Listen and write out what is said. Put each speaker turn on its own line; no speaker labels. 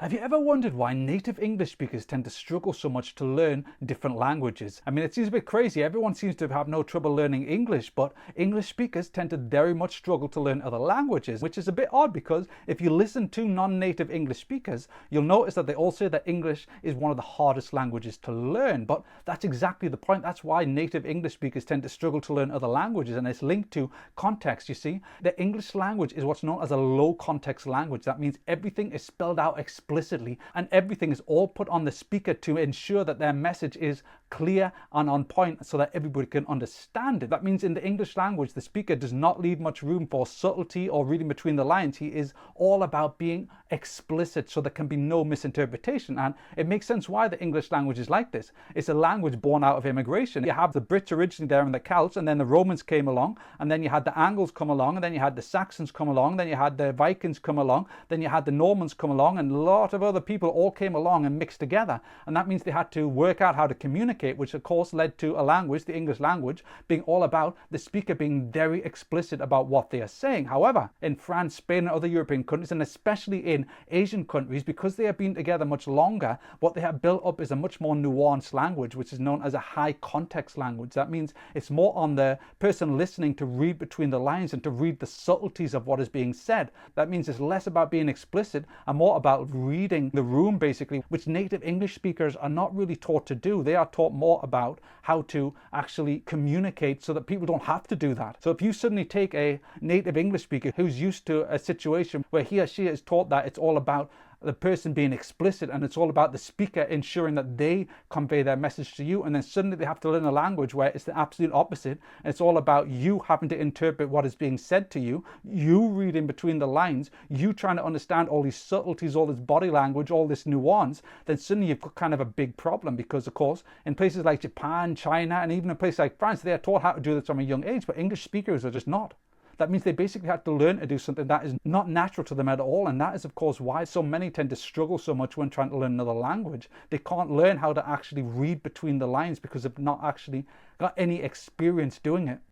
Have you ever wondered why native English speakers tend to struggle so much to learn different languages? I mean, it seems a bit crazy. Everyone seems to have no trouble learning English, but English speakers tend to very much struggle to learn other languages, which is a bit odd because if you listen to non-native English speakers, you'll notice that they all say that English is one of the hardest languages to learn. But that's exactly the point. That's why native English speakers tend to struggle to learn other languages, and it's linked to context, you see. The English language is what's known as a low context language. That means everything is spelled out explicitly and everything is all put on the speaker to ensure that their message is clear and on point so that everybody can understand it. That means in the English language, the speaker does not leave much room for subtlety or reading between the lines. He is all about being explicit so there can be no misinterpretation. And it makes sense why the English language is like this. It's a language born out of immigration. You have the Brits originally there in the Celts, and then the Romans came along, and then you had the Angles come along, and then you had the Saxons come along, then you had the Vikings come along, then you had the Normans come along, and a lot of other people all came along and mixed together. And that means they had to work out how to communicate, which of course led to a language, the English language, being all about the speaker being very explicit about what they are saying. However, in France, Spain, and other European countries, and especially in Asian countries, because they have been together much longer, what they have built up is a much more nuanced language, which is known as a high context language. That means it's more on the person listening to read between the lines and to read the subtleties of what is being said. That means it's less about being explicit and more about reading the room, basically, which native English speakers are not really taught to do. They are taught more about how to actually communicate so that people don't have to do that. So if you suddenly take a native English speaker who's used to a situation where he or she is taught that it's all about the person being explicit and it's all about the speaker ensuring that they convey their message to you, and then suddenly they have to learn a language where it's the absolute opposite. It's all about you having to interpret what is being said to you, you reading between the lines, you trying to understand all these subtleties, all this body language, all this nuance. Then suddenly you've got kind of a big problem, because of course in places like Japan, China, and even in places like France, they are taught how to do this from a young age, but English speakers are just not. That means they basically have to learn to do something that is not natural to them at all. And that is, of course, why so many tend to struggle so much when trying to learn another language. They can't learn how to actually read between the lines because they've not actually got any experience doing it.